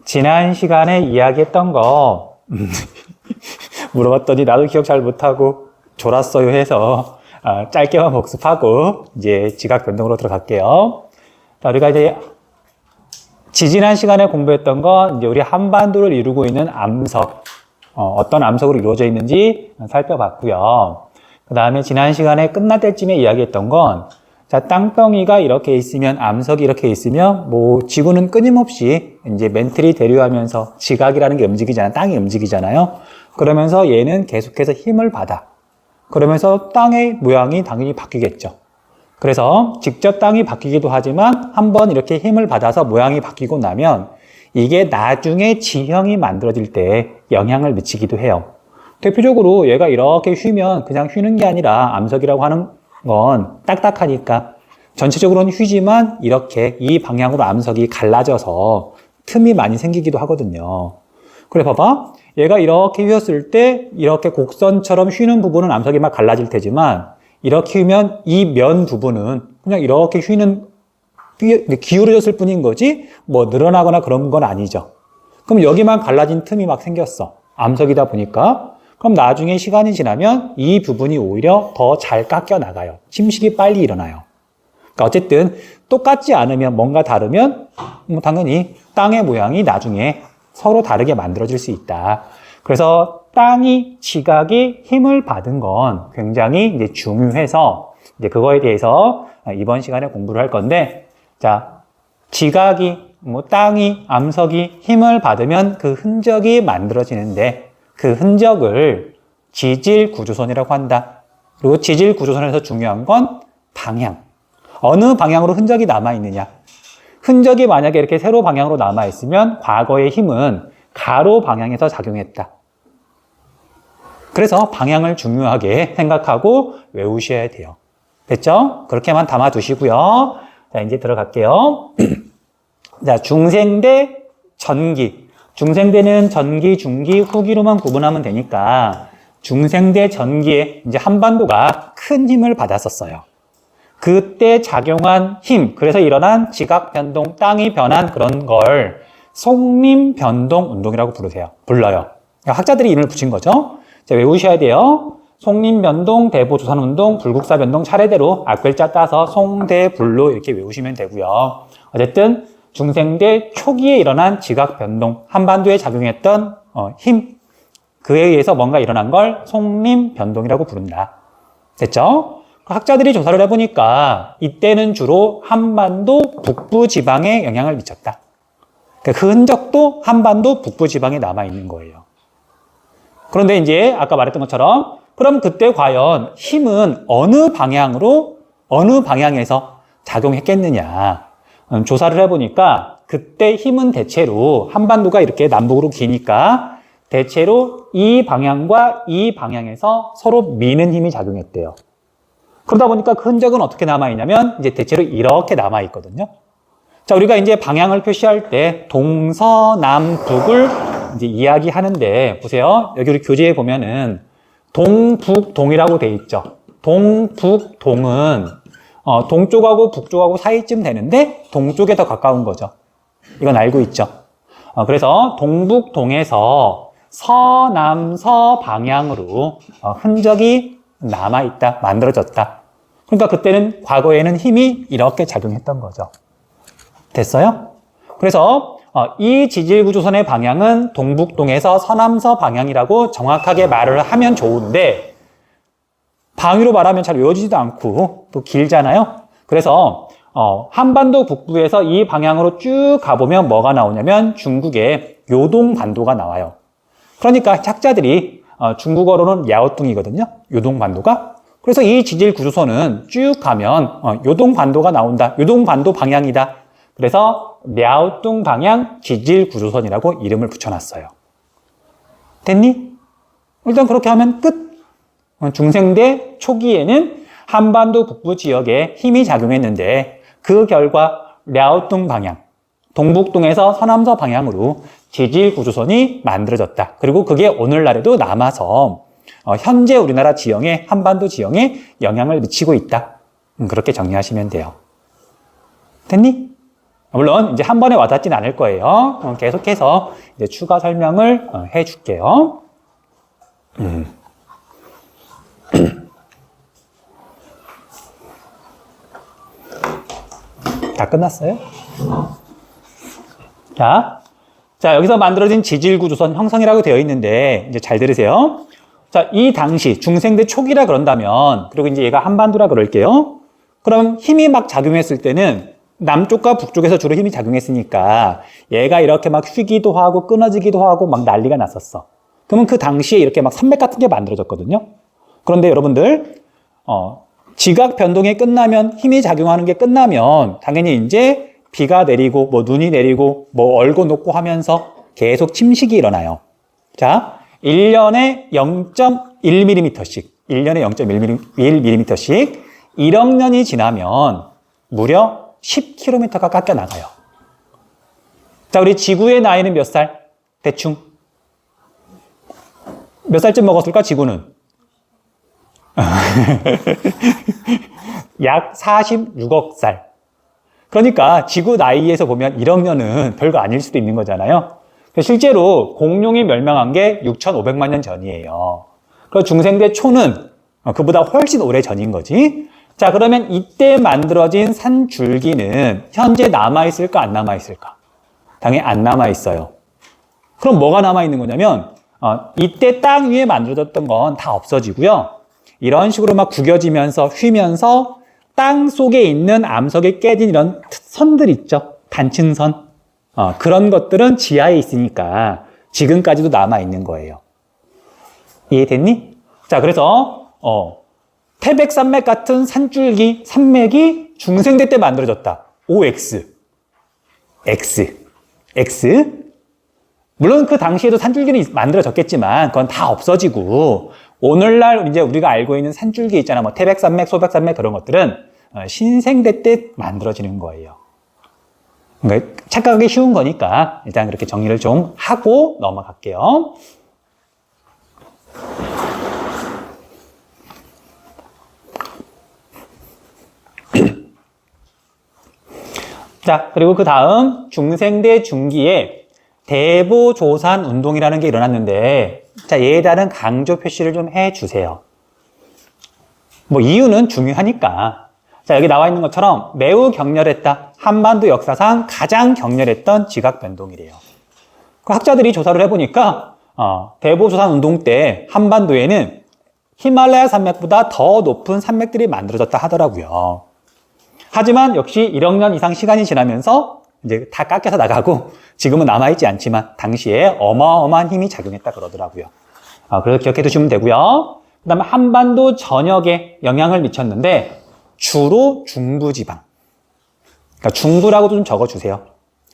지난 시간에 이야기했던 거 물어봤더니 나도 기억 잘 못하고 졸았어요 해서 짧게만 복습하고 이제 지각 변동으로 들어갈게요. 자, 우리가 이제 지지난 시간에 공부했던 건 이제 우리 한반도를 이루고 있는 암석, 어떤 암석으로 이루어져 있는지 살펴봤고요. 그 다음에 지난 시간에 끝날 때쯤에 이야기했던 건 자, 땅덩이가 이렇게 있으면, 암석이 이렇게 있으면, 지구는 끊임없이 이제 멘틀이 대류하면서 지각이라는 게 움직이잖아요. 땅이 움직이잖아요. 그러면서 얘는 계속해서 힘을 받아. 그러면서 땅의 모양이 당연히 바뀌겠죠. 그래서 직접 땅이 바뀌기도 하지만 한번 이렇게 힘을 받아서 모양이 바뀌고 나면 이게 나중에 지형이 만들어질 때 영향을 미치기도 해요. 대표적으로 얘가 이렇게 휘면 그냥 휘는 게 아니라 암석이라고 하는 건 딱딱하니까 전체적으로는 휘지만 이렇게 이 방향으로 암석이 갈라져서 틈이 많이 생기기도 하거든요. 그래 봐봐. 얘가 이렇게 휘었을 때 이렇게 곡선처럼 휘는 부분은 암석이 막 갈라질 테지만 이렇게 휘면 이 면 부분은 그냥 이렇게 기울어졌을 뿐인 거지 늘어나거나 그런 건 아니죠. 그럼 여기만 갈라진 틈이 막 생겼어. 암석이다 보니까. 그럼 나중에 시간이 지나면 이 부분이 오히려 더 잘 깎여 나가요. 침식이 빨리 일어나요. 그러니까 어쨌든 똑같지 않으면 뭔가 다르면 당연히 땅의 모양이 나중에 서로 다르게 만들어질 수 있다. 그래서 지각이 힘을 받은 건 굉장히 이제 중요해서 이제 그거에 대해서 이번 시간에 공부를 할 건데, 자, 지각이 땅이 암석이 힘을 받으면 그 흔적이 만들어지는데 그 흔적을 지질 구조선이라고 한다. 그리고 지질 구조선에서 중요한 건 방향. 어느 방향으로 흔적이 남아있느냐. 흔적이 만약에 이렇게 세로 방향으로 남아있으면 과거의 힘은 가로 방향에서 작용했다. 그래서 방향을 중요하게 생각하고 외우셔야 돼요. 됐죠? 그렇게만 담아두시고요. 자, 이제 들어갈게요. 자, 중생대 전기. 중생대는 전기, 중기, 후기로만 구분하면 되니까 중생대 전기에 이제 한반도가 큰 힘을 받았었어요. 그때 작용한 힘, 그래서 일어난 지각 변동, 땅이 변한 그런 걸 속림 변동 운동이라고 불러요. 그러니까 학자들이 이름을 붙인 거죠. 자, 외우셔야 돼요. 속림 변동, 대보 조산 운동, 불국사 변동 차례대로 앞글자 따서 송, 대, 불로 이렇게 외우시면 되고요. 어쨌든 중생대 초기에 일어난 지각 변동, 한반도에 작용했던 힘, 그에 의해서 뭔가 일어난 걸 속림 변동이라고 부른다. 됐죠? 학자들이 조사를 해보니까 이때는 주로 한반도 북부 지방에 영향을 미쳤다. 그 흔적도 한반도 북부 지방에 남아있는 거예요. 그런데 이제 아까 말했던 것처럼 그럼 그때 과연 힘은 어느 방향에서 작용했겠느냐. 조사를 해보니까 그때 힘은 대체로 한반도가 이렇게 남북으로 기니까 대체로 이 방향과 이 방향에서 서로 미는 힘이 작용했대요. 그러다 보니까 그 흔적은 어떻게 남아있냐면 이제 대체로 이렇게 남아있거든요. 자, 우리가 이제 방향을 표시할 때 동서남북을 이제 이야기하는데 보세요. 여기 우리 교재에 보면은 동북동이라고 돼 있죠. 동북동은 동쪽하고 북쪽하고 사이쯤 되는데 동쪽에 더 가까운 거죠. 이건 알고 있죠. 그래서 동북동에서 서남서 방향으로 흔적이 남아있다, 만들어졌다. 그러니까 그때는 과거에는 힘이 이렇게 작용했던 거죠. 됐어요? 그래서 이 지질구조선의 방향은 동북동에서 서남서 방향이라고 정확하게 말을 하면 좋은데 방위로 말하면 잘 외워지지도 않고 또 길잖아요. 그래서 한반도 북부에서 이 방향으로 쭉 가보면 뭐가 나오냐면 중국의 요동반도가 나와요. 그러니까 학자들이 중국어로는 야오뚱이거든요. 요동반도가. 그래서 이 지질구조선은 쭉 가면 요동반도가 나온다. 요동반도 방향이다. 그래서 랴오뚱 방향 지질구조선이라고 이름을 붙여놨어요. 됐니? 일단 그렇게 하면 끝. 중생대 초기에는 한반도 북부 지역에 힘이 작용했는데 그 결과 랴오뚱 방향, 동북동에서 서남서 방향으로 지질구조선이 만들어졌다. 그리고 그게 오늘날에도 남아서 현재 우리나라 지형에, 한반도 지형에 영향을 미치고 있다. 그렇게 정리하시면 돼요. 됐니? 물론 이제 한 번에 와닿지는 않을 거예요. 계속해서 이제 추가 설명을 해줄게요. 다 끝났어요? 자, 여기서 만들어진 지질구조선 형성이라고 되어 있는데, 이제 잘 들으세요. 자, 이 당시 중생대 초기라 그런다면, 그리고 이제 얘가 한반도라 그럴게요. 그럼 힘이 막 작용했을 때는 남쪽과 북쪽에서 주로 힘이 작용했으니까 얘가 이렇게 막 휘기도 하고 끊어지기도 하고 막 난리가 났었어. 그러면 그 당시에 이렇게 막 산맥 같은 게 만들어졌거든요. 그런데 여러분들, 지각 변동이 끝나면, 힘이 작용하는 게 끝나면 당연히 이제 비가 내리고 뭐 눈이 내리고 뭐 얼고 녹고 하면서 계속 침식이 일어나요. 자, 1년에 0.1mm씩, 1년에 0.1mm씩 1억 년이 지나면 무려 10km가 깎여 나가요. 자, 우리 지구의 나이는 몇 살? 대충. 몇 살쯤 먹었을까, 지구는? 약 46억 살. 그러니까 지구 나이에서 보면 1억 년은 별거 아닐 수도 있는 거잖아요. 실제로 공룡이 멸망한 게 6,500만 년 전이에요. 그리고 중생대 초는 그보다 훨씬 오래 전인 거지. 자, 그러면 이때 만들어진 산줄기는 현재 남아있을까, 안 남아있을까? 당연히 안 남아있어요. 그럼 뭐가 남아있는 거냐면, 이때 땅 위에 만들어졌던 건 다 없어지고요. 이런 식으로 막 구겨지면서 휘면서 땅 속에 있는 암석에 깨진 이런 선들 있죠. 단층선. 그런 것들은 지하에 있으니까 지금까지도 남아있는 거예요. 이해됐니? 자, 그래서, 태백산맥 같은 산줄기, 산맥이 중생대 때 만들어졌다. OX. X. 물론 그 당시에도 산줄기는 만들어졌겠지만 그건 다 없어지고 오늘날 이제 우리가 알고 있는 산줄기 있잖아. 뭐 태백산맥, 소백산맥 그런 것들은 신생대 때 만들어지는 거예요. 그러니까 착각하기 쉬운 거니까 일단 그렇게 정리를 좀 하고 넘어갈게요. 자, 그리고 그 다음 중생대 중기에 대보조산 운동이라는 게 일어났는데, 자, 얘에 대한 강조 표시를 좀 해주세요. 뭐 이유는 중요하니까. 자, 여기 나와 있는 것처럼 매우 격렬했다. 한반도 역사상 가장 격렬했던 지각 변동이래요. 그 학자들이 조사를 해보니까 대보조산 운동 때 한반도에는 히말라야 산맥보다 더 높은 산맥들이 만들어졌다 하더라고요. 하지만 역시 1억 년 이상 시간이 지나면서 이제 다 깎여서 나가고 지금은 남아있지 않지만 당시에 어마어마한 힘이 작용했다 그러더라고요. 그래서 기억해 두시면 되고요. 그 다음에 한반도 전역에 영향을 미쳤는데 주로 중부지방. 그러니까 중부라고도 좀 적어주세요.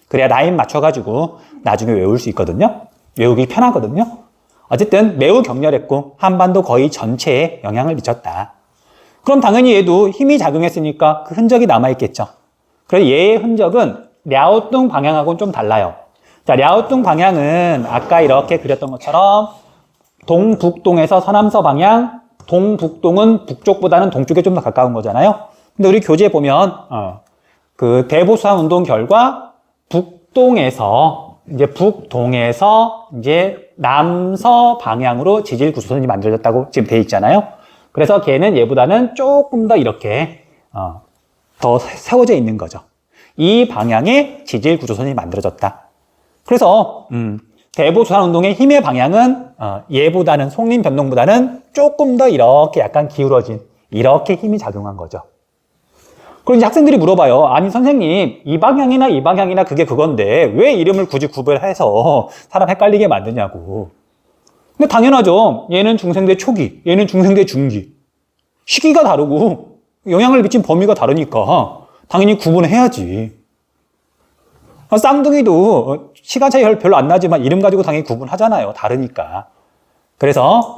그래야 라인 맞춰가지고 나중에 외울 수 있거든요. 외우기 편하거든요. 어쨌든 매우 격렬했고 한반도 거의 전체에 영향을 미쳤다. 그럼 당연히 얘도 힘이 작용했으니까 그 흔적이 남아있겠죠. 그래서 얘의 흔적은 랴오뚱 방향하고는 좀 달라요. 자, 랴오뚱 방향은 아까 이렇게 그렸던 것처럼 동북동에서 서남서 방향, 동북동은 북쪽보다는 동쪽에 좀 더 가까운 거잖아요. 근데 우리 교재에 보면 그 대보수산 운동 결과 북동에서 이제 남서 방향으로 지질 구조선이 만들어졌다고 지금 돼 있잖아요. 그래서 걔는 얘보다는 조금 더 이렇게 더 세워져 있는 거죠. 이 방향에 지질 구조선이 만들어졌다. 그래서 대보수산 운동의 힘의 방향은 얘보다는 송림 변동보다는 조금 더 이렇게 약간 기울어진 이렇게 힘이 작용한 거죠. 그럼 이제 학생들이 물어봐요. 아니 선생님 이 방향이나 그게 그건데 왜 이름을 굳이 구별해서 사람 헷갈리게 만드냐고. 근데 당연하죠. 얘는 중생대 초기, 얘는 중생대 중기. 시기가 다르고 영향을 미친 범위가 다르니까 당연히 구분을 해야지. 쌍둥이도 시간 차이 별로 안 나지만 이름 가지고 당연히 구분하잖아요. 다르니까. 그래서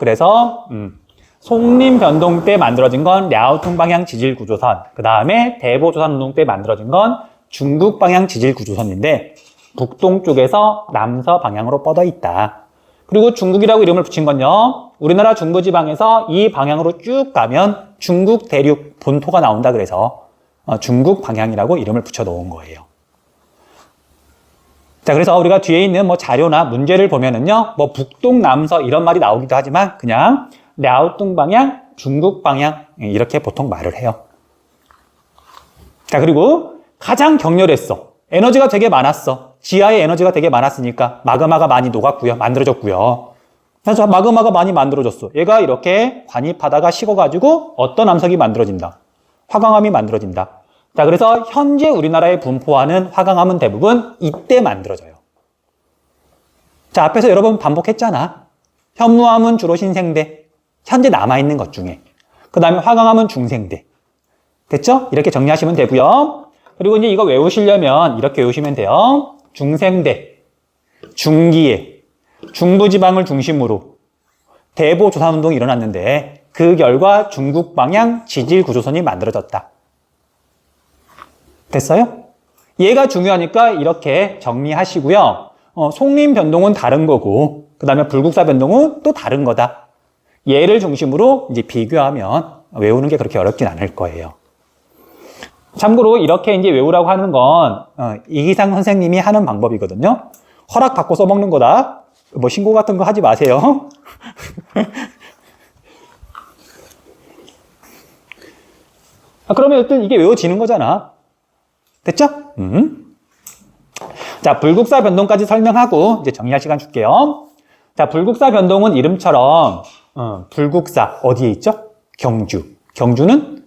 송림 변동 때 만들어진 건 랴오퉁 방향 지질 구조선, 그 다음에 대보조산 운동 때 만들어진 건 중국 방향 지질 구조선인데 북동쪽에서 남서 방향으로 뻗어 있다. 그리고 중국이라고 이름을 붙인 건요, 우리나라 중부지방에서 이 방향으로 쭉 가면 중국 대륙 본토가 나온다 그래서 중국 방향이라고 이름을 붙여 놓은 거예요. 자, 그래서 우리가 뒤에 있는 뭐 자료나 문제를 보면은요, 뭐 북동남서 이런 말이 나오기도 하지만 그냥 랴오뚱 방향, 중국 방향 이렇게 보통 말을 해요. 자, 그리고 가장 격렬했어. 에너지가 되게 많았어. 지하에 에너지가 되게 많았으니까 마그마가 많이 녹았고요. 만들어졌고요. 그래서 마그마가 많이 만들어졌어. 얘가 이렇게 관입하다가 식어가지고 어떤 암석이 만들어진다. 화강암이 만들어진다. 자, 그래서 현재 우리나라에 분포하는 화강암은 대부분 이때 만들어져요. 자, 앞에서 여러 번 반복했잖아. 현무암은 주로 신생대. 현재 남아있는 것 중에. 그 다음에 화강암은 중생대. 됐죠? 이렇게 정리하시면 되고요. 그리고 이제 이거 외우시려면 이렇게 외우시면 돼요. 중생대, 중기에, 중부지방을 중심으로 대보조산운동이 일어났는데 그 결과 중국 방향 지질구조선이 만들어졌다. 됐어요? 얘가 중요하니까 이렇게 정리하시고요. 송림변동은 다른 거고 그 다음에 불국사 변동은 또 다른 거다. 얘를 중심으로 이제 비교하면 외우는 게 그렇게 어렵진 않을 거예요. 참고로 이렇게 이제 외우라고 하는 건 이기상 선생님이 하는 방법이거든요. 허락 받고 써먹는 거다. 뭐 신고 같은 거 하지 마세요. 그러면 일단 이게 외워지는 거잖아. 됐죠? 자, 불국사 변동까지 설명하고 이제 정리할 시간 줄게요. 자, 불국사 변동은 이름처럼 불국사 어디에 있죠? 경주. 경주는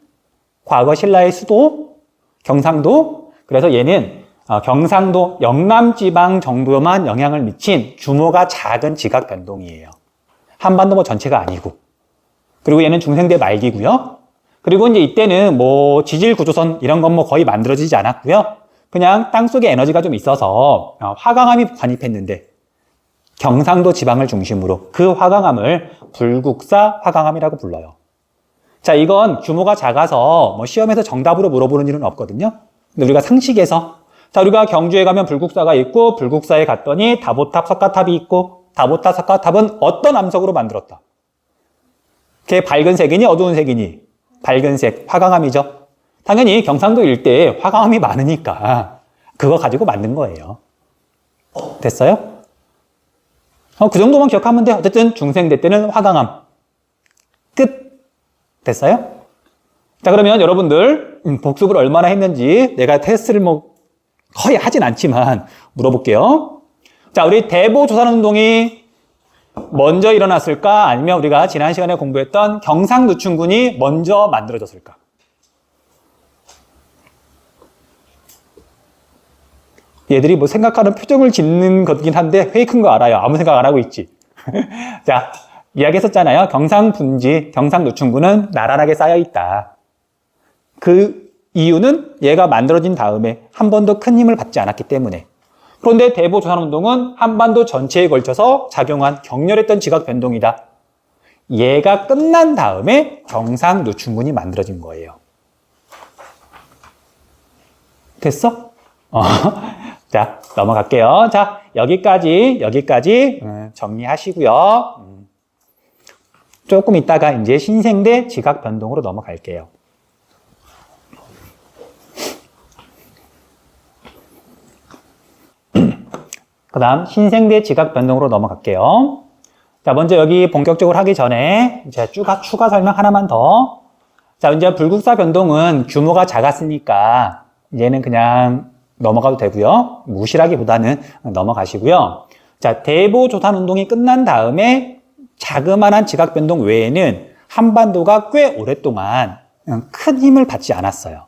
과거 신라의 수도, 경상도. 그래서 얘는 경상도 영남지방 정도만 영향을 미친 규모가 작은 지각 변동이에요. 한반도 뭐 전체가 아니고. 그리고 얘는 중생대 말기고요. 그리고 이제 이때는 뭐 지질 구조선 이런 건 뭐 거의 만들어지지 않았고요. 그냥 땅속에 에너지가 좀 있어서 화강암이 관입했는데 경상도 지방을 중심으로 그 화강암을 불국사 화강암이라고 불러요. 자, 이건 규모가 작아서 뭐 시험에서 정답으로 물어보는 일은 없거든요. 근데 우리가 상식에서 자, 우리가 경주에 가면 불국사가 있고 불국사에 갔더니 다보탑, 석가탑이 있고 다보탑, 석가탑은 어떤 암석으로 만들었다. 그게 밝은 색이니 어두운 색이니? 밝은 색, 화강암이죠. 당연히 경상도 일대에 화강암이 많으니까 그거 가지고 만든 거예요. 됐어요? 그 정도만 기억하면 돼. 어쨌든 중생대 때는 화강암. 끝. 됐어요? 자, 그러면 여러분들 복습을 얼마나 했는지 내가 테스트를 뭐 거의 하진 않지만 물어볼게요. 자, 우리 대보조산운동이 먼저 일어났을까? 아니면 우리가 지난 시간에 공부했던 경상노충군이 먼저 만들어졌을까? 얘들이 뭐 생각하는 표정을 짓는 거긴 한데 페이크인 거 알아요. 아무 생각 안 하고 있지. 자, 이야기했었잖아요. 경상분지, 경상노충군은 나란하게 쌓여있다. 그 이유는 얘가 만들어진 다음에 한 번도 큰 힘을 받지 않았기 때문에. 그런데 대보조산운동은 한반도 전체에 걸쳐서 작용한 격렬했던 지각 변동이다. 얘가 끝난 다음에 경상노충군이 만들어진 거예요. 됐어? 자, 넘어갈게요. 자, 여기까지 정리하시고요. 조금 있다가 이제 신생대 지각 변동으로 넘어갈게요. 그 다음 신생대 지각 변동으로 넘어갈게요. 자, 먼저 여기 본격적으로 하기 전에 이제 추가 설명 하나만 더. 자, 이제 불국사 변동은 규모가 작았으니까 얘는 그냥 넘어가도 되고요. 무시라기보다는 넘어가시고요. 자, 대보조산운동이 끝난 다음에 자그마한 지각 변동 외에는 한반도가 꽤 오랫동안 큰 힘을 받지 않았어요.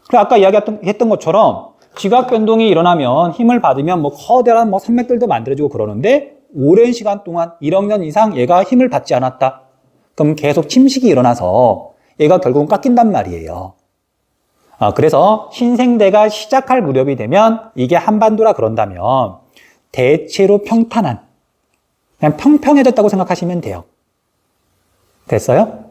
그리고 아까 이야기했던 것처럼 지각 변동이 일어나면 힘을 받으면 뭐 커다란 뭐 산맥들도 만들어지고 그러는데 오랜 시간 동안 1억 년 이상 얘가 힘을 받지 않았다. 그럼 계속 침식이 일어나서 얘가 결국은 깎인단 말이에요. 그래서 신생대가 시작할 무렵이 되면 이게 한반도라 그런다면 대체로 평탄한, 그냥 평평해졌다고 생각하시면 돼요. 됐어요?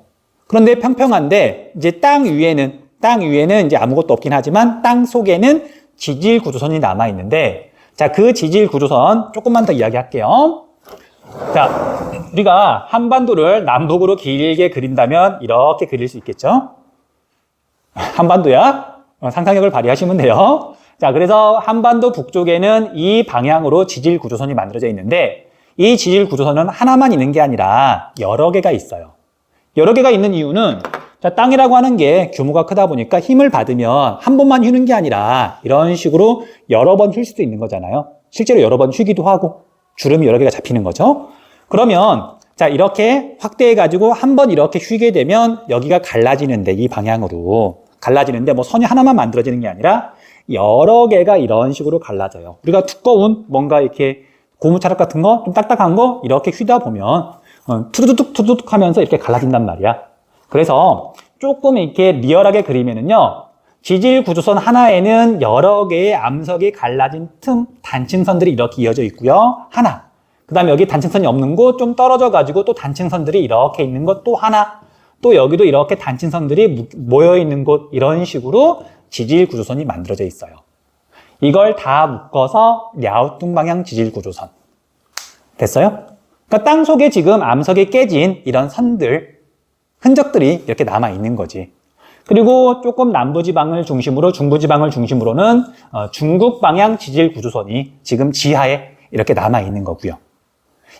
그런데 평평한데 이제 땅 위에는 이제 아무것도 없긴 하지만 땅 속에는 지질 구조선이 남아 있는데, 자, 그 지질 구조선 조금만 더 이야기할게요. 자, 우리가 한반도를 남북으로 길게 그린다면 이렇게 그릴 수 있겠죠? 한반도야? 상상력을 발휘하시면 돼요. 자, 그래서 한반도 북쪽에는 이 방향으로 지질 구조선이 만들어져 있는데 이 지질 구조선은 하나만 있는 게 아니라 여러 개가 있어요. 여러 개가 있는 이유는 자, 땅이라고 하는 게 규모가 크다 보니까 힘을 받으면 한 번만 휘는 게 아니라 이런 식으로 여러 번 휠 수도 있는 거잖아요. 실제로 여러 번 휘기도 하고 주름이 여러 개가 잡히는 거죠. 그러면 자, 이렇게 확대해가지고 한 번 이렇게 휘게 되면 여기가 갈라지는데 이 방향으로 갈라지는데 뭐 선이 하나만 만들어지는 게 아니라 여러 개가 이런 식으로 갈라져요. 우리가 두꺼운 뭔가 이렇게 고무차력 같은 거 좀 딱딱한 거 이렇게 휘다 보면 투두둑 투두둑 하면서 이렇게 갈라진단 말이야. 그래서 조금 이렇게 리얼하게 그리면은요, 지질 구조선 하나에는 여러 개의 암석이 갈라진 틈, 단층선들이 이렇게 이어져 있고요. 하나. 그 다음에 여기 단층선이 없는 곳 좀 떨어져 가지고 또 단층선들이 이렇게 있는 것 또 하나. 또 여기도 이렇게 단층선들이 모여 있는 곳 이런 식으로 지질 구조선이 만들어져 있어요. 이걸 다 묶어서 랴오뚱 방향 지질 구조선. 됐어요? 그러니까 땅 속에 지금 암석이 깨진 이런 선들, 흔적들이 이렇게 남아 있는 거지. 그리고 조금 남부지방을 중심으로, 중부지방을 중심으로는 중국 방향 지질 구조선이 지금 지하에 이렇게 남아 있는 거고요.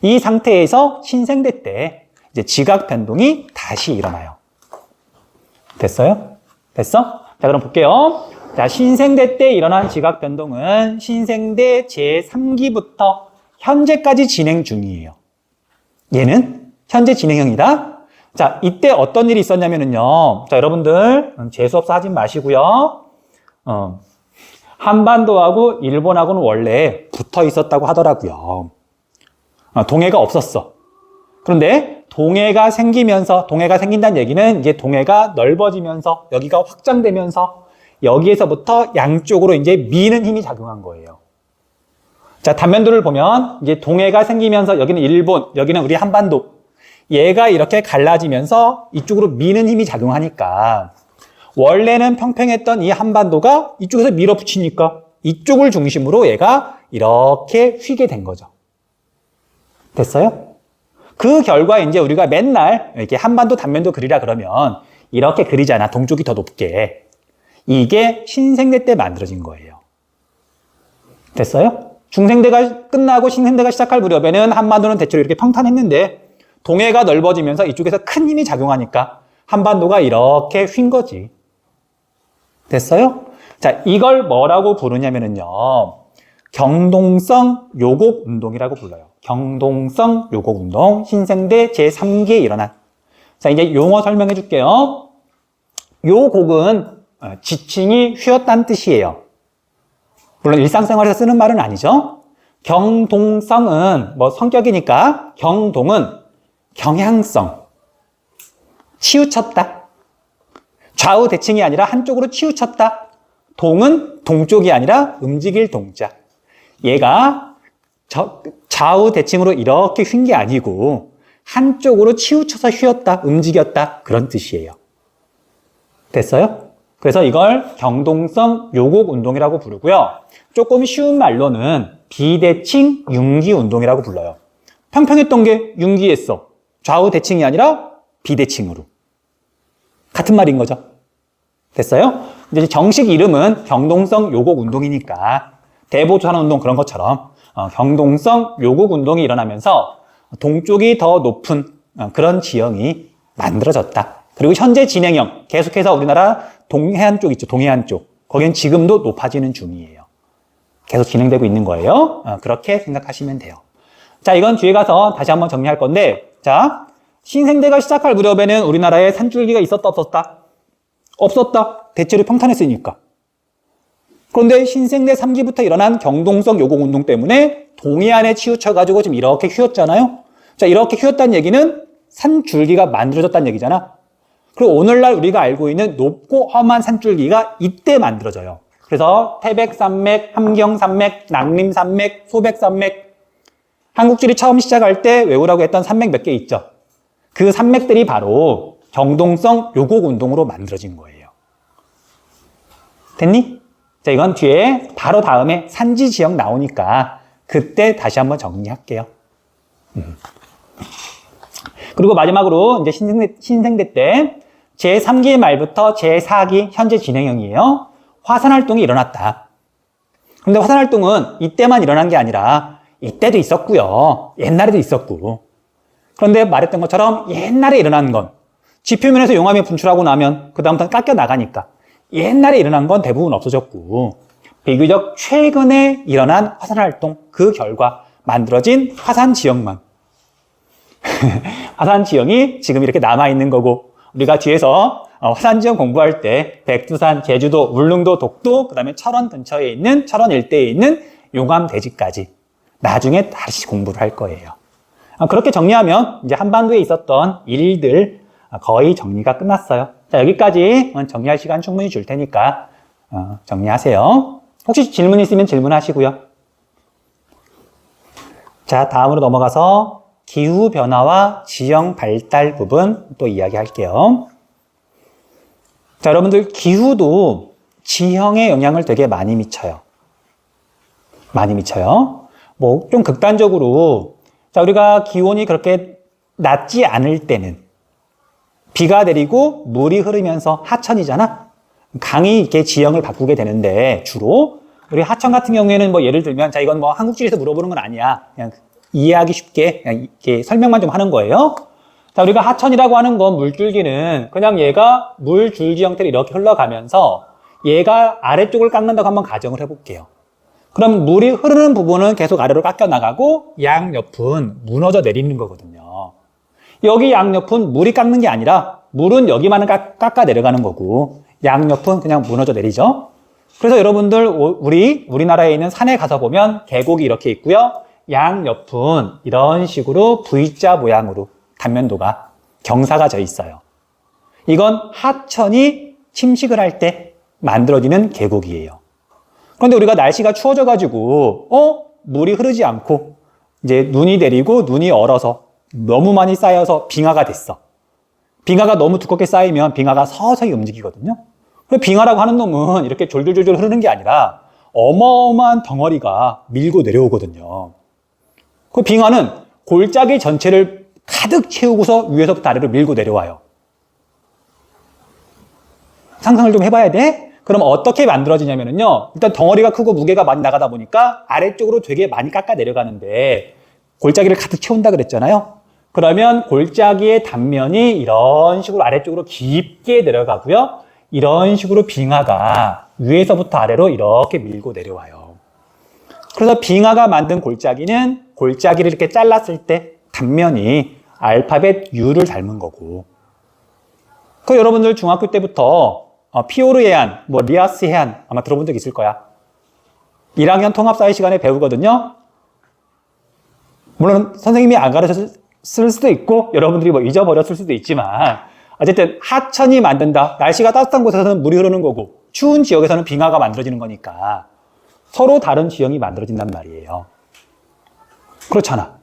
이 상태에서 신생대 때 이제 지각 변동이 다시 일어나요. 됐어요? 됐어? 자, 그럼 볼게요. 자, 신생대 때 일어난 지각 변동은 신생대 제3기부터 현재까지 진행 중이에요. 얘는 현재 진행형이다. 자, 이때 어떤 일이 있었냐면요. 자, 여러분들 재수없어 하지 마시고요. 한반도하고 일본하고는 원래 붙어 있었다고 하더라고요. 동해가 없었어. 그런데 동해가 생긴다는 얘기는 이제 동해가 넓어지면서 여기가 확장되면서 여기에서부터 양쪽으로 이제 미는 힘이 작용한 거예요. 자, 단면도를 보면 이제 동해가 생기면서 여기는 일본, 여기는 우리 한반도. 얘가 이렇게 갈라지면서 이쪽으로 미는 힘이 작용하니까 원래는 평평했던 이 한반도가 이쪽에서 밀어붙이니까 이쪽을 중심으로 얘가 이렇게 휘게 된 거죠. 됐어요? 그 결과 이제 우리가 맨날 이렇게 한반도 단면도 그리라 그러면 이렇게 그리잖아. 동쪽이 더 높게. 이게 신생대 때 만들어진 거예요. 됐어요? 중생대가 끝나고 신생대가 시작할 무렵에는 한반도는 대체로 이렇게 평탄했는데 동해가 넓어지면서 이쪽에서 큰 힘이 작용하니까 한반도가 이렇게 휜 거지. 됐어요? 자, 이걸 뭐라고 부르냐면요. 경동성 요곡 운동이라고 불러요. 경동성 요곡 운동, 신생대 제3기에 일어난. 자, 이제 용어 설명해 줄게요. 요곡은 지층이 휘었다는 뜻이에요. 물론 일상생활에서 쓰는 말은 아니죠. 경동성은 뭐 성격이니까 경동은 경향성, 치우쳤다. 좌우 대칭이 아니라 한쪽으로 치우쳤다. 동은 동쪽이 아니라 움직일 동자. 얘가 좌우 대칭으로 이렇게 휜 게 아니고 한쪽으로 치우쳐서 휘었다, 움직였다 그런 뜻이에요. 됐어요? 그래서 이걸 경동성 요곡 운동이라고 부르고요. 조금 쉬운 말로는 비대칭 융기 운동이라고 불러요. 평평했던 게 융기했어. 좌우 대칭이 아니라 비대칭으로. 같은 말인 거죠. 됐어요? 이제 정식 이름은 경동성 요곡 운동이니까 대보조산 운동 그런 것처럼 경동성 요곡 운동이 일어나면서 동쪽이 더 높은 그런 지형이 만들어졌다. 그리고 현재 진행형 계속해서 우리나라 동해안 쪽 있죠. 동해안 쪽. 거긴 지금도 높아지는 중이에요. 계속 진행되고 있는 거예요. 그렇게 생각하시면 돼요. 자, 이건 뒤에 가서 다시 한번 정리할 건데, 자, 신생대가 시작할 무렵에는 우리나라에 산줄기가 있었다, 없었다? 없었다. 대체로 평탄했으니까. 그런데 신생대 3기부터 일어난 경동성 요곡 운동 때문에 동해안에 치우쳐가지고 지금 이렇게 휘었잖아요. 자, 이렇게 휘었다는 얘기는 산줄기가 만들어졌다는 얘기잖아. 그리고 오늘날 우리가 알고 있는 높고 험한 산줄기가 이때 만들어져요. 그래서 태백산맥, 함경산맥, 낙림산맥, 소백산맥. 한국지리 처음 시작할 때 외우라고 했던 산맥 몇 개 있죠. 그 산맥들이 바로 경동성 요곡 운동으로 만들어진 거예요. 됐니? 자, 이건 뒤에 바로 다음에 산지 지역 나오니까 그때 다시 한번 정리할게요. 그리고 마지막으로 이제 신생대 때 제3기 말부터 제4기 현재 진행형이에요. 화산 활동이 일어났다. 근데 화산활동은 이때만 일어난 게 아니라 이때도 있었고요. 옛날에도 있었고. 그런데 말했던 것처럼 옛날에 일어난 건 지표면에서 용암이 분출하고 나면 그 다음부터는 깎여 나가니까 옛날에 일어난 건 대부분 없어졌고 비교적 최근에 일어난 화산활동 그 결과 만들어진 화산 지형만 화산 지형이 지금 이렇게 남아있는 거고 우리가 뒤에서 화산 지형 공부할 때 백두산, 제주도, 울릉도, 독도 그 다음에 철원 근처에 있는 철원 일대에 있는 용암 대지까지 나중에 다시 공부를 할 거예요. 그렇게 정리하면 이제 한반도에 있었던 일들 거의 정리가 끝났어요. 자, 여기까지 정리할 시간 충분히 줄 테니까 정리하세요. 혹시 질문 있으면 질문하시고요. 자, 다음으로 넘어가서 기후변화와 지형 발달 부분 또 이야기할게요. 자, 여러분들 기후도 지형에 영향을 되게 많이 미쳐요. 많이 미쳐요. 뭐 좀 극단적으로 자, 우리가 기온이 그렇게 낮지 않을 때는 비가 내리고 물이 흐르면서 하천이잖아. 강이 이렇게 지형을 바꾸게 되는데 주로 우리 하천 같은 경우에는 뭐 예를 들면 자, 이건 뭐 한국지리에서 물어보는 건 아니야. 그냥 이해하기 쉽게 그냥 이렇게 설명만 좀 하는 거예요. 자, 우리가 하천이라고 하는 건 물줄기는 그냥 얘가 물줄기 형태로 이렇게 흘러가면서 얘가 아래쪽을 깎는다고 한번 가정을 해볼게요. 그럼 물이 흐르는 부분은 계속 아래로 깎여 나가고 양옆은 무너져 내리는 거거든요. 여기 양옆은 물이 깎는 게 아니라 물은 여기만은 깎아 내려가는 거고 양옆은 그냥 무너져 내리죠. 그래서 여러분들 우리나라에 있는 산에 가서 보면 계곡이 이렇게 있고요. 양옆은 이런 식으로 V자 모양으로 단면도가 경사가 져 있어요. 이건 하천이 침식을 할 때 만들어지는 계곡이에요. 그런데 우리가 날씨가 추워져가지고 물이 흐르지 않고 이제 눈이 내리고 눈이 얼어서 너무 많이 쌓여서 빙하가 됐어. 빙하가 너무 두껍게 쌓이면 빙하가 서서히 움직이거든요. 빙하라고 하는 놈은 이렇게 졸졸졸졸 흐르는 게 아니라 어마어마한 덩어리가 밀고 내려오거든요. 그 빙하는 골짜기 전체를 가득 채우고서 위에서부터 아래로 밀고 내려와요. 상상을 좀 해봐야 돼? 그럼 어떻게 만들어지냐면요. 일단 덩어리가 크고 무게가 많이 나가다 보니까 아래쪽으로 되게 많이 깎아 내려가는데 골짜기를 가득 채운다 그랬잖아요. 그러면 골짜기의 단면이 이런 식으로 아래쪽으로 깊게 내려가고요. 이런 식으로 빙하가 위에서부터 아래로 이렇게 밀고 내려와요. 그래서 빙하가 만든 골짜기는 골짜기를 이렇게 잘랐을 때 단면이 알파벳 U를 닮은 거고. 그 여러분들 중학교 때부터 피오르 해안, 뭐 리아스 해안 아마 들어본 적 있을 거야. 1학년 통합사회 시간에 배우거든요. 물론 선생님이 안 가르쳤을 수도 있고 여러분들이 뭐 잊어버렸을 수도 있지만 어쨌든 하천이 만든다. 날씨가 따뜻한 곳에서는 물이 흐르는 거고 추운 지역에서는 빙하가 만들어지는 거니까 서로 다른 지형이 만들어진단 말이에요. 그렇잖아.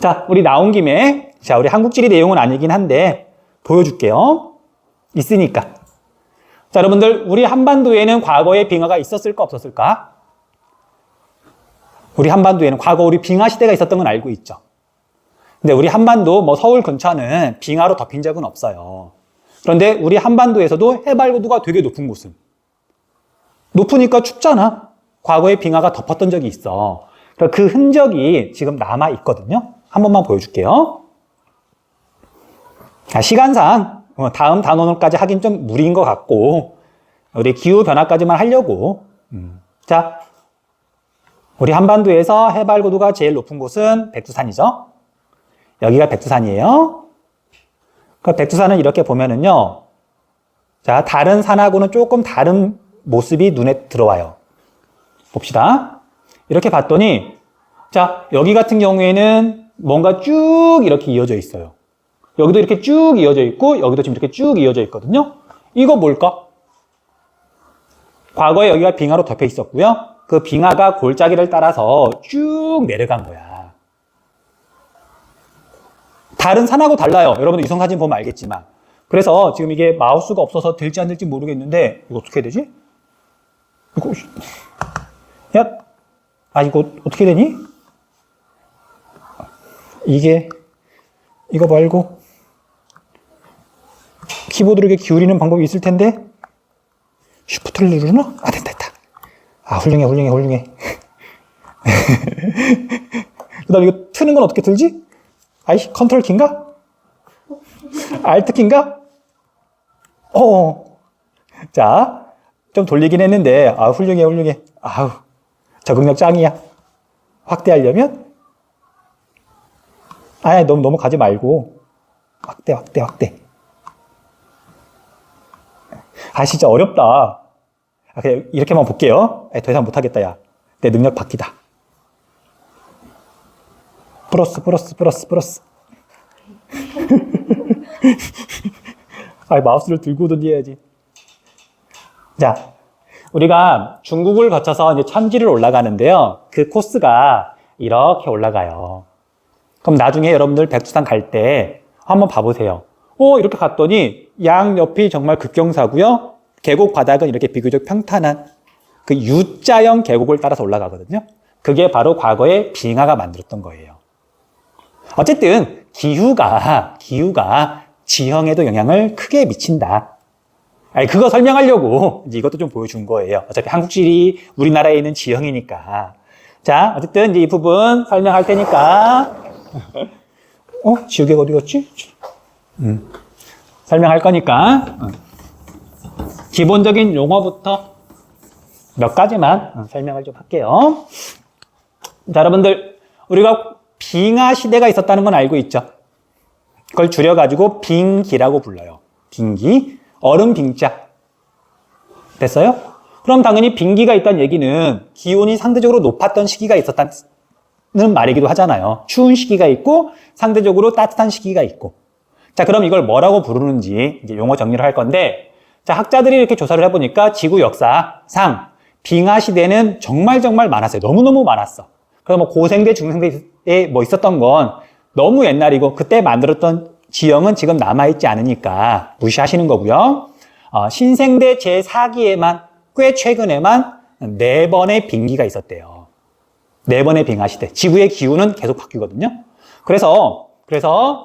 자, 우리 나온 김에 자, 우리 한국지리 내용은 아니긴 한데 보여줄게요. 있으니까. 자, 여러분들 우리 한반도에는 과거에 빙하가 있었을까 없었을까? 우리 한반도에는 과거 우리 빙하 시대가 있었던 건 알고 있죠. 근데 우리 한반도 뭐 서울 근처는 빙하로 덮인 적은 없어요. 그런데 우리 한반도에서도 해발고도가 되게 높은 곳은 높으니까 춥잖아. 과거에 빙하가 덮었던 적이 있어. 그 흔적이 지금 남아 있거든요. 한 번만 보여줄게요. 시간상 다음 단원까지 하긴 좀 무리인 것 같고 우리 기후변화까지만 하려고 자, 우리 한반도에서 해발고도가 제일 높은 곳은 백두산이죠. 여기가 백두산이에요. 그 백두산은 이렇게 보면은요. 자, 다른 산하고는 조금 다른 모습이 눈에 들어와요. 봅시다. 이렇게 봤더니 자, 여기 같은 경우에는 뭔가 쭉 이렇게 이어져 있어요. 여기도 이렇게 쭉 이어져 있고 여기도 지금 이렇게 쭉 이어져 있거든요. 이거 뭘까? 과거에 여기가 빙하로 덮여 있었고요. 그 빙하가 골짜기를 따라서 쭉 내려간 거야. 다른 산하고 달라요. 여러분들 이성 사진 보면 알겠지만. 그래서 지금 이게 마우스가 없어서 될지 안 될지 모르겠는데 이거 어떻게 해야 되지? 이거 이거 어떻게 되니? 이거 말고 키보드를 이렇게 기울이는 방법이 있을 텐데 쉬프트를 누르나? 됐다. 아, 훌륭해, 훌륭해, 훌륭해. 그 다음에 이거 트는 건 어떻게 틀지? 아이, 컨트롤 키인가? 알트 키인가? 자, 좀 돌리긴 했는데, 아, 훌륭해, 훌륭해. 아우, 적응력 짱이야. 확대하려면? 아, 너무 가지 말고. 확대. 아, 진짜 어렵다. 아, 그냥 이렇게만 볼게요. 더 이상 못하겠다, 야. 내 능력 바뀌다. 플러스. 아, 마우스를 들고 던져야지. 자, 우리가 중국을 거쳐서 이제 천지를 올라가는데요. 그 코스가 이렇게 올라가요. 그럼 나중에 여러분들 백두산 갈 때 한번 봐보세요. 이렇게 갔더니 양옆이 정말 급경사고요. 계곡 바닥은 이렇게 비교적 평탄한 그 U자형 계곡을 따라서 올라가거든요. 그게 바로 과거에 빙하가 만들었던 거예요. 어쨌든 기후가 지형에도 영향을 크게 미친다. 아니, 그거 설명하려고 이제 이것도 좀 보여준 거예요. 어차피 한국지리 우리나라에 있는 지형이니까. 자, 어쨌든 이제 이 부분 설명할 테니까. 지우개가 어디 갔지? 설명할 거니까. 기본적인 용어부터 몇 가지만 설명을 좀 할게요. 자, 여러분들, 우리가 빙하 시대가 있었다는 건 알고 있죠? 그걸 줄여가지고 빙기라고 불러요. 빙기. 얼음 빙자. 됐어요? 그럼 당연히 빙기가 있다는 얘기는 기온이 상대적으로 높았던 시기가 있었다는 말이기도 하잖아요. 추운 시기가 있고 상대적으로 따뜻한 시기가 있고. 자, 그럼 이걸 뭐라고 부르는지 이제 용어 정리를 할 건데, 자, 학자들이 이렇게 조사를 해보니까 지구 역사상 빙하 시대는 정말 많았어요. 너무너무 많았어. 그래서 뭐 고생대, 중생대에 뭐 있었던 건 너무 옛날이고 그때 만들었던 지형은 지금 남아있지 않으니까 무시하시는 거고요. 신생대 제4기에만 꽤 최근에만 4번의 빙기가 있었대요. 4번의 빙하 시대. 지구의 기후는 계속 바뀌거든요. 그래서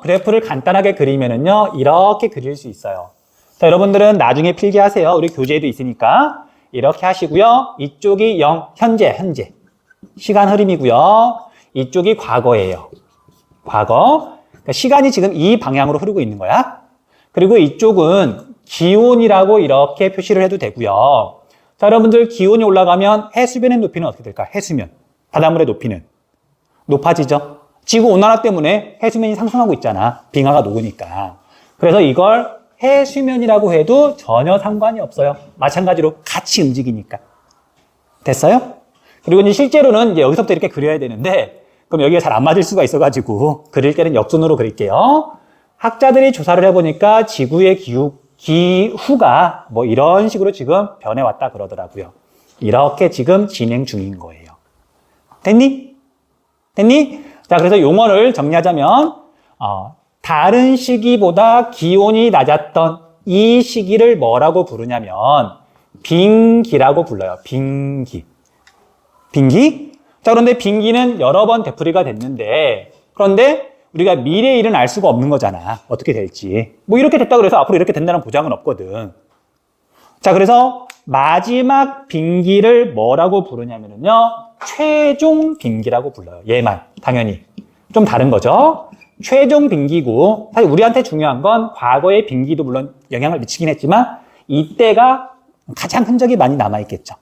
그래프를 간단하게 그리면은요, 이렇게 그릴 수 있어요. 자, 여러분들은 나중에 필기하세요. 우리 교재에도 있으니까. 이렇게 하시고요. 이쪽이 현재. 시간 흐름이고요. 이쪽이 과거예요. 과거. 그러니까 시간이 지금 이 방향으로 흐르고 있는 거야. 그리고 이쪽은 기온이라고 이렇게 표시를 해도 되고요. 자, 여러분들 기온이 올라가면 해수면의 높이는 어떻게 될까? 해수면. 바닷물의 높이는 높아지죠. 지구 온난화 때문에 해수면이 상승하고 있잖아. 빙하가 녹으니까. 그래서 이걸 해수면이라고 해도 전혀 상관이 없어요. 마찬가지로 같이 움직이니까. 됐어요? 그리고 이제 실제로는 이제 여기서부터 이렇게 그려야 되는데, 그럼 여기가 잘 안 맞을 수가 있어가지고 그릴 때는 역순으로 그릴게요. 학자들이 조사를 해보니까 지구의 기후가 뭐 이런 식으로 지금 변해왔다 그러더라고요. 이렇게 지금 진행 중인 거예요. 됐니? 자, 그래서 용어를 정리하자면 다른 시기보다 기온이 낮았던 이 시기를 뭐라고 부르냐면 빙기라고 불러요. 빙기. 자, 그런데 빙기는 여러 번 되풀이가 됐는데, 그런데 우리가 미래의 일은 알 수가 없는 거잖아. 어떻게 될지. 뭐 이렇게 됐다 그래서 앞으로 이렇게 된다는 보장은 없거든. 자, 그래서 마지막 빙기를 뭐라고 부르냐면요, 최종 빙기라고 불러요. 얘만 당연히 좀 다른 거죠. 최종 빙기고, 사실 우리한테 중요한 건 과거의 빙기도 물론 영향을 미치긴 했지만 이때가 가장 흔적이 많이 남아있겠죠.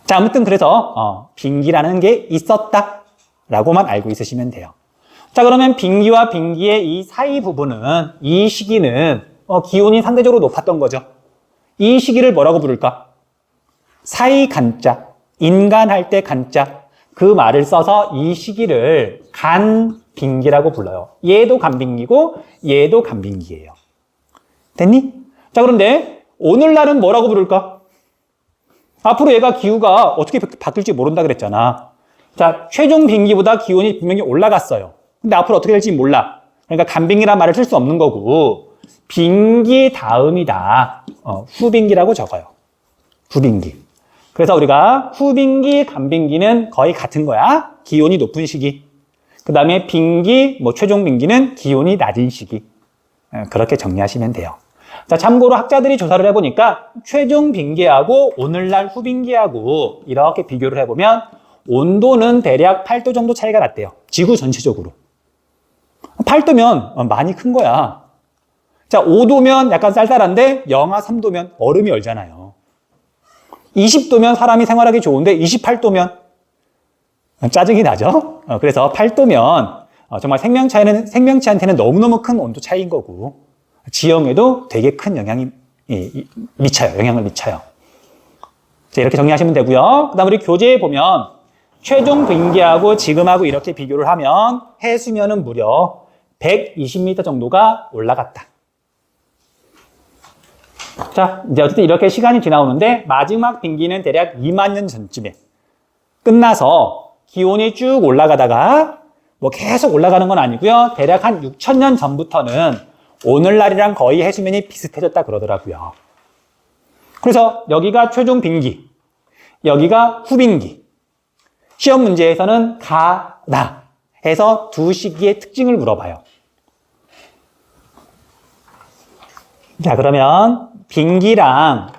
자, 아무튼 그래서 빙기라는 게 있었다라고만 알고 있으시면 돼요. 자, 그러면 빙기와 빙기의 이 사이 부분은, 이 시기는 기온이 상대적으로 높았던 거죠. 이 시기를 뭐라고 부를까? 사이 간자, 인간할 때 간자, 그 말을 써서 이 시기를 간빙기라고 불러요. 얘도 간빙기고 얘도 간빙기예요. 됐니? 자, 그런데 오늘날은 뭐라고 부를까? 앞으로 얘가 기후가 어떻게 바뀔지 모른다 그랬잖아. 자, 최종 빙기보다 기온이 분명히 올라갔어요. 근데 앞으로 어떻게 될지 몰라. 그러니까 간빙기란 말을 쓸 수 없는 거고, 빙기 다음이다. 후빙기라고 적어요. 후빙기. 그래서 우리가 후빙기, 간빙기는 거의 같은 거야. 기온이 높은 시기. 그 다음에 빙기, 최종 빙기는 기온이 낮은 시기. 그렇게 정리하시면 돼요. 자, 참고로 학자들이 조사를 해보니까 최종 빙계하고 오늘날 후빙계하고 이렇게 비교를 해보면 온도는 대략 8도 정도 차이가 났대요. 지구 전체적으로. 8도면 많이 큰 거야. 자, 5도면 약간 쌀쌀한데 영하 3도면 얼음이 얼잖아요. 20도면 사람이 생활하기 좋은데 28도면 짜증이 나죠? 그래서 8도면 정말 생명체한테는 너무너무 큰 온도 차이인 거고 지형에도 되게 큰 영향을 미쳐요. 자, 이렇게 정리하시면 되고요. 그 다음 우리 교재에 보면 최종 빙계하고 지금하고 이렇게 비교를 하면 해수면은 무려 120m 정도가 올라갔다. 자, 이제 어쨌든 이렇게 시간이 지나오는데 마지막 빙기는 대략 2만 년 전쯤에 끝나서 기온이 쭉 올라가다가 뭐 계속 올라가는 건 아니고요. 대략 한 6,000년 전부터는 오늘날이랑 거의 해수면이 비슷해졌다 그러더라고요. 그래서 여기가 최종 빙기, 여기가 후빙기. 시험 문제에서는 가, 나 해서 두 시기의 특징을 물어봐요. 자, 그러면 빙기랑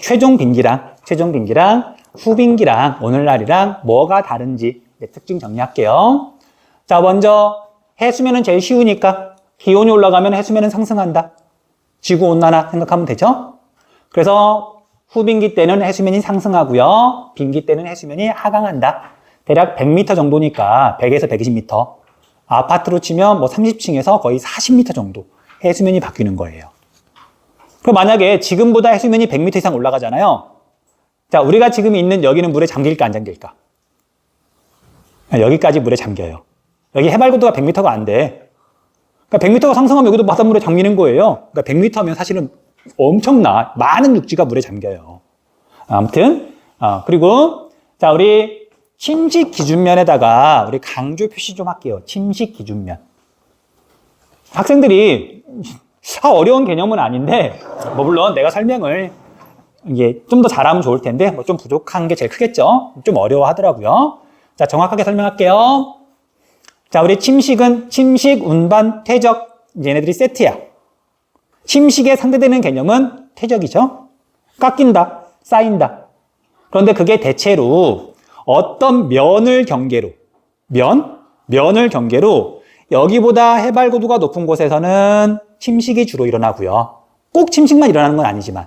최종 빙기랑 후빙기랑 오늘날이랑 뭐가 다른지 특징 정리할게요. 자, 먼저 해수면은 제일 쉬우니까 기온이 올라가면 해수면은 상승한다. 지구온난화 생각하면 되죠? 그래서 후빙기 때는 해수면이 상승하고요. 빙기 때는 해수면이 하강한다. 대략 100m 정도니까 100에서 120m. 아파트로 치면 뭐 30층에서 거의 40m 정도 해수면이 바뀌는 거예요. 그럼 만약에 지금보다 해수면이 100m 이상 올라가잖아요. 자, 우리가 지금 있는 여기는 물에 잠길까 안 잠길까? 여기까지 물에 잠겨요. 여기 해발고도가 100m가 안 돼. 그러니까 100m가 상승하면 여기도 바닷물에 잠기는 거예요. 그러니까 100m면 사실은 엄청나. 많은 육지가 물에 잠겨요. 아무튼, 그리고, 자, 우리 침식 기준면에다가 우리 강조 표시 좀 할게요. 침식 기준면. 학생들이, 어려운 개념은 아닌데, 뭐, 물론 내가 설명을 이게 좀 더 잘하면 좋을 텐데, 뭐 좀 부족한 게 제일 크겠죠? 좀 어려워 하더라고요. 자, 정확하게 설명할게요. 자, 우리 침식은 침식, 운반, 퇴적, 얘네들이 세트야. 침식에 상대되는 개념은 퇴적이죠. 깎인다, 쌓인다. 그런데 그게 대체로 어떤 면을 경계로, 면을 경계로 여기보다 해발고도가 높은 곳에서는 침식이 주로 일어나고요. 꼭 침식만 일어나는 건 아니지만.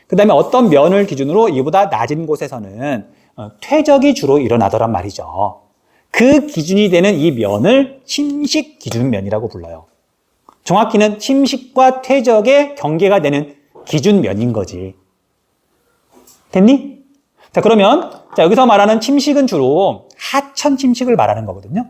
그 다음에 어떤 면을 기준으로 이보다 낮은 곳에서는 퇴적이 주로 일어나더란 말이죠. 그 기준이 되는 이 면을 침식 기준면이라고 불러요. 정확히는 침식과 퇴적의 경계가 되는 기준면인 거지. 됐니? 자, 그러면 자, 여기서 말하는 침식은 주로 하천 침식을 말하는 거거든요.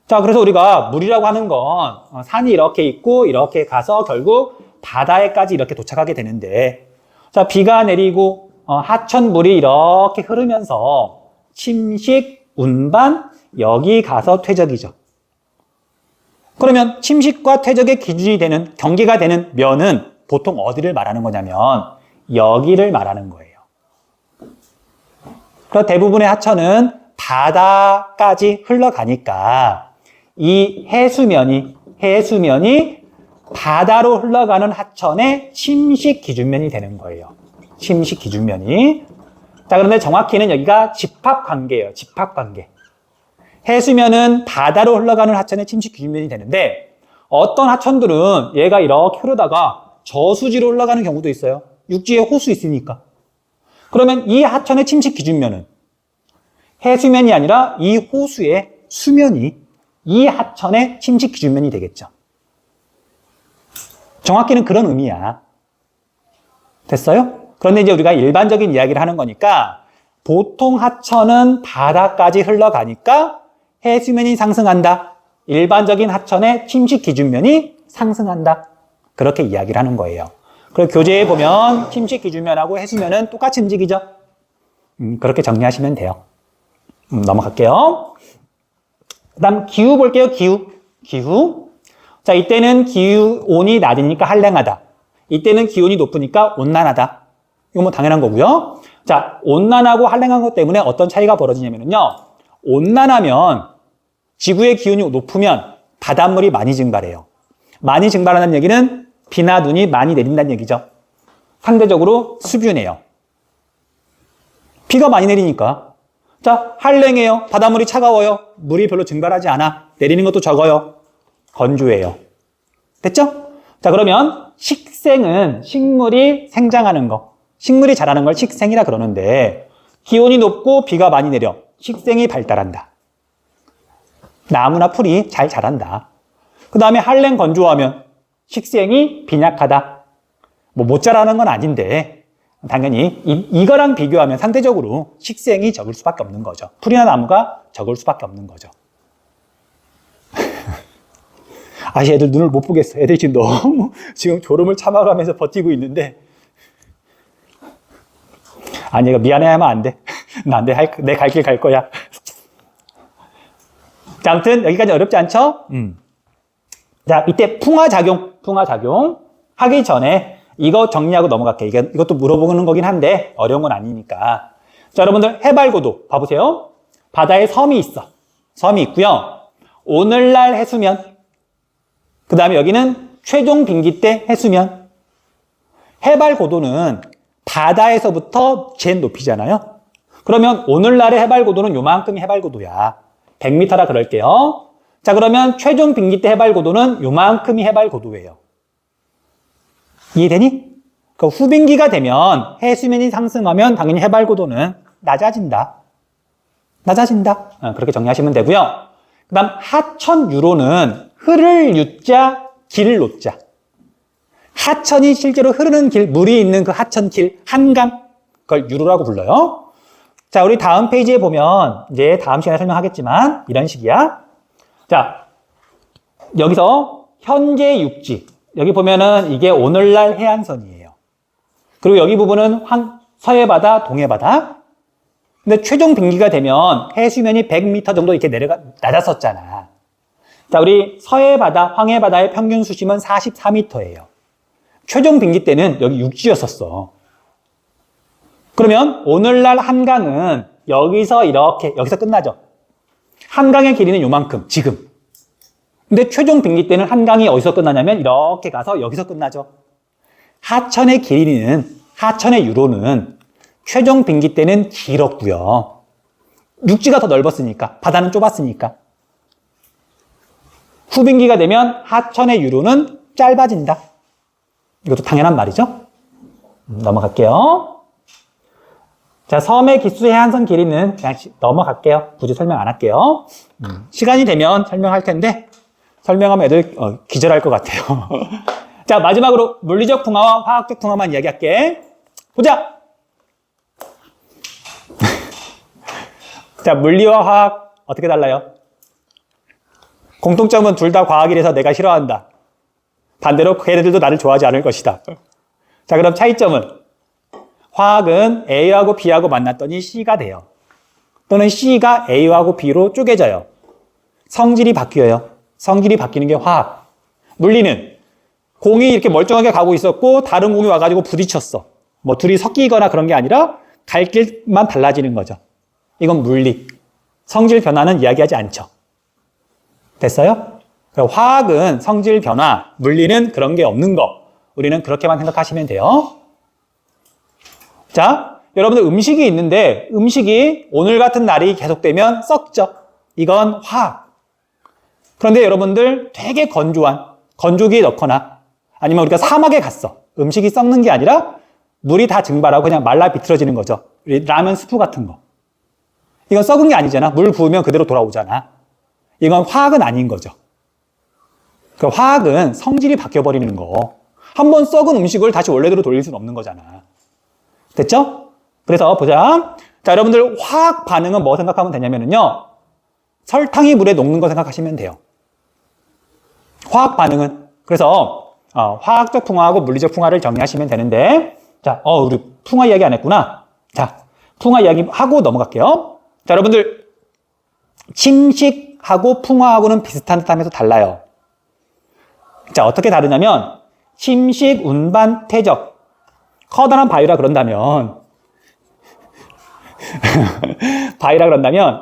자, 그래서 우리가 물이라고 하는 건 산이 이렇게 있고 이렇게 가서 결국 바다에까지 이렇게 도착하게 되는데, 자, 비가 내리고 하천물이 이렇게 흐르면서 침식, 운반, 여기 가서 퇴적이죠. 그러면 침식과 퇴적의 기준이 되는, 경계가 되는 면은 보통 어디를 말하는 거냐면 여기를 말하는 거예요. 그래서 대부분의 하천은 바다까지 흘러가니까 이 해수면이 바다로 흘러가는 하천의 침식 기준면이 되는 거예요. 침식 기준면이. 자, 그런데 정확히는 여기가 집합관계예요. 집합관계. 해수면은 바다로 흘러가는 하천의 침식 기준면이 되는데 어떤 하천들은 얘가 이렇게 흐르다가 저수지로 흘러가는 경우도 있어요. 육지에 호수 있으니까. 그러면 이 하천의 침식 기준면은 해수면이 아니라 이 호수의 수면이 이 하천의 침식 기준면이 되겠죠. 정확히는 그런 의미야. 됐어요? 그런데 이제 우리가 일반적인 이야기를 하는 거니까 보통 하천은 바다까지 흘러가니까 해수면이 상승한다. 일반적인 하천의 침식 기준면이 상승한다. 그렇게 이야기를 하는 거예요. 그리고 교재에 보면 침식 기준면하고 해수면은 똑같이 움직이죠. 그렇게 정리하시면 돼요. 넘어갈게요. 그 다음 기후 볼게요. 기후. 자, 이때는 기온이 낮으니까 한랭하다. 이때는 기온이 높으니까 온난하다. 이거 뭐 당연한 거고요. 자, 온난하고 한랭한 것 때문에 어떤 차이가 벌어지냐면요. 온난하면 지구의 기온이 높으면 바닷물이 많이 증발해요. 많이 증발한다는 얘기는 비나 눈이 많이 내린다는 얘기죠. 상대적으로 수뷰네요. 비가 많이 내리니까. 자, 한랭해요. 바닷물이 차가워요. 물이 별로 증발하지 않아. 내리는 것도 적어요. 건조해요. 됐죠? 자, 그러면 식생은 식물이 생장하는 거. 식물이 자라는 걸 식생이라 그러는데 기온이 높고 비가 많이 내려. 식생이 발달한다. 나무나 풀이 잘 자란다. 그 다음에 한랭 건조하면 식생이 빈약하다. 뭐 못 자라는 건 아닌데 당연히 이거랑 비교하면 상대적으로 식생이 적을 수밖에 없는 거죠. 풀이나 나무가 적을 수밖에 없는 거죠. 아시 애들 눈을 못 보겠어. 애들 지금 너무 지금 졸음을 참아가면서 버티고 있는데 아니 얘가 미안해하면 안 돼. 난 내 갈 길 갈 거야. 자, 아무튼 여기까지 어렵지 않죠? 자, 이때 풍화작용 하기 전에 이거 정리하고 넘어갈게요. 이것도 물어보는 거긴 한데 어려운 건 아니니까. 자, 여러분들 해발고도 봐보세요. 바다에 섬이 있어. 섬이 있고요. 오늘날 해수면, 그 다음에 여기는 최종 빙기 때 해수면. 해발고도는 바다에서부터 잰 높이잖아요. 그러면 오늘날의 해발고도는 요만큼이 해발고도야. 100m라 그럴게요. 자, 그러면 최종 빙기 때 해발고도는 요만큼이 해발고도예요. 이해되니? 그 후빙기가 되면 해수면이 상승하면 당연히 해발고도는 낮아진다. 그렇게 정리하시면 되고요. 그 다음 하천유로는 흐를 유자, 길 노자. 하천이 실제로 흐르는 길, 물이 있는 그 하천길, 한강, 그걸 유로라고 불러요. 자, 우리 다음 페이지에 보면 이제 다음 시간에 설명하겠지만 이런 식이야. 자, 여기서 현재 육지. 여기 보면은 이게 오늘날 해안선이에요. 그리고 여기 부분은 서해바다, 동해바다. 근데 최종 빙기가 되면 해수면이 100m 정도 이렇게 낮았었잖아. 자, 우리 서해바다, 황해바다의 평균 수심은 44m예요. 최종 빙기 때는 여기 육지였었어. 그러면 오늘날 한강은 여기서 끝나죠. 한강의 길이는 요만큼, 지금. 근데 최종 빙기 때는 한강이 어디서 끝나냐면 이렇게 가서 여기서 끝나죠. 하천의 유로는 최종 빙기 때는 길었고요. 육지가 더 넓었으니까, 바다는 좁았으니까. 후빙기가 되면 하천의 유로는 짧아진다. 이것도 당연한 말이죠. 넘어갈게요. 자, 섬의 기수 해안선 길이는 그냥 넘어갈게요. 굳이 설명 안 할게요. 시간이 되면 설명할 텐데 설명하면 애들 기절할 것 같아요. 자, 마지막으로 물리적 풍화와 화학적 풍화만 이야기할게. 보자. 자, 물리와 화학 어떻게 달라요? 공통점은 둘 다 과학이라서 내가 싫어한다. 반대로 걔네들도 나를 좋아하지 않을 것이다. 자, 그럼 차이점은 화학은 A하고 B하고 만났더니 C가 돼요. 또는 C가 A하고 B로 쪼개져요. 성질이 바뀌어요. 성질이 바뀌는 게 화학. 물리는 공이 이렇게 멀쩡하게 가고 있었고 다른 공이 와가지고 부딪혔어. 뭐 둘이 섞이거나 그런 게 아니라 갈 길만 달라지는 거죠. 이건 물리. 성질 변화는 이야기하지 않죠. 됐어요? 화학은 성질 변화, 물리는 그런 게 없는 거. 우리는 그렇게만 생각하시면 돼요. 자, 여러분들 음식이 있는데 음식이 오늘 같은 날이 계속되면 썩죠. 이건 화학. 그런데 여러분들 되게 건조한 건조기에 넣거나 아니면 우리가 사막에 갔어. 음식이 썩는 게 아니라 물이 다 증발하고 그냥 말라 비틀어지는 거죠. 라면 스프 같은 거. 이건 썩은 게 아니잖아. 물 부으면 그대로 돌아오잖아. 이건 화학은 아닌 거죠. 그러니까 화학은 성질이 바뀌어버리는 거. 한번 썩은 음식을 다시 원래대로 돌릴 수는 없는 거잖아. 됐죠? 그래서 보자. 자, 여러분들 화학 반응은 뭐 생각하면 되냐면요. 설탕이 물에 녹는 거 생각하시면 돼요. 화학 반응은. 그래서 화학적 풍화하고 물리적 풍화를 정리하시면 되는데 자, 우리 풍화 이야기 안 했구나. 자, 풍화 이야기 하고 넘어갈게요. 자, 여러분들 침식하고 풍화하고는 비슷한 듯하면서 달라요. 자, 어떻게 다르냐면 침식, 운반, 퇴적. 커다란 바위라 그런다면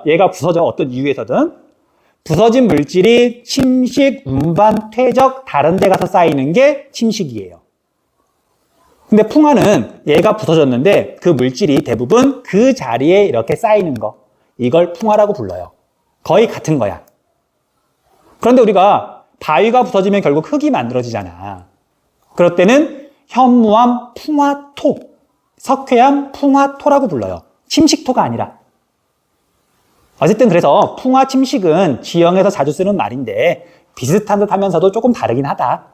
얘가 부서져. 어떤 이유에서든. 부서진 물질이 침식, 운반, 퇴적, 다른 데 가서 쌓이는 게 침식이에요. 근데 풍화는 얘가 부서졌는데 그 물질이 대부분 그 자리에 이렇게 쌓이는 거. 이걸 풍화라고 불러요. 거의 같은 거야. 그런데 우리가 바위가 부서지면 결국 흙이 만들어지잖아. 그럴 때는 현무암 풍화토, 석회암 풍화토라고 불러요. 침식토가 아니라. 어쨌든 그래서 풍화 침식은 지형에서 자주 쓰는 말인데 비슷한 듯 하면서도 조금 다르긴 하다.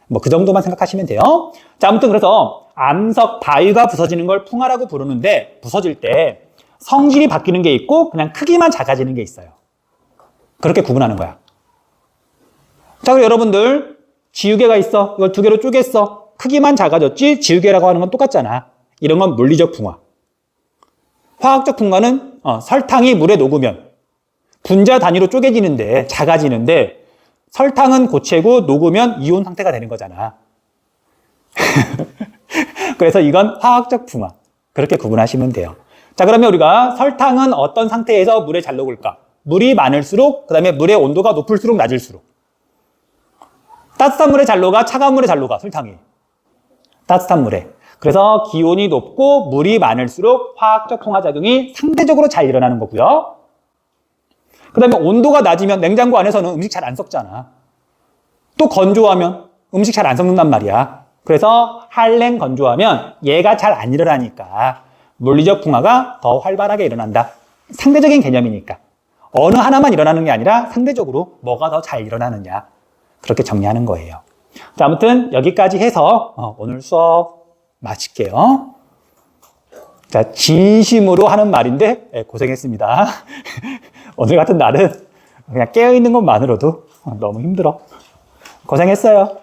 뭐 그 정도만 생각하시면 돼요. 자, 아무튼 그래서 암석, 바위가 부서지는 걸 풍화라고 부르는데 부서질 때 성질이 바뀌는 게 있고 그냥 크기만 작아지는 게 있어요. 그렇게 구분하는 거야. 자, 그럼 여러분들 지우개가 있어. 이걸 두 개로 쪼갰어. 크기만 작아졌지 지우개라고 하는 건 똑같잖아. 이런 건 물리적 풍화. 화학적 풍화는 설탕이 물에 녹으면 분자 단위로 쪼개지는데 작아지는데 설탕은 고체고 녹으면 이온 상태가 되는 거잖아. 그래서 이건 화학적 풍화. 그렇게 구분하시면 돼요. 자, 그러면 우리가 설탕은 어떤 상태에서 물에 잘 녹을까? 물이 많을수록, 그 다음에 물의 온도가 높을수록 낮을수록. 따뜻한 물에 잘 녹아, 차가운 물에 잘 녹아, 설탕이. 따뜻한 물에. 그래서 기온이 높고 물이 많을수록 화학적 풍화작용이 상대적으로 잘 일어나는 거고요. 그 다음에 온도가 낮으면 냉장고 안에서는 음식 잘 안 썩잖아. 또 건조하면 음식 잘 안 썩는단 말이야. 그래서 한랭 건조하면 얘가 잘 안 일어나니까 물리적 풍화가 더 활발하게 일어난다. 상대적인 개념이니까. 어느 하나만 일어나는 게 아니라 상대적으로 뭐가 더 잘 일어나느냐. 그렇게 정리하는 거예요. 자, 아무튼 여기까지 해서 오늘 수업 마칠게요. 자, 진심으로 하는 말인데 고생했습니다. 오늘 같은 날은 그냥 깨어있는 것만으로도 너무 힘들어. 고생했어요.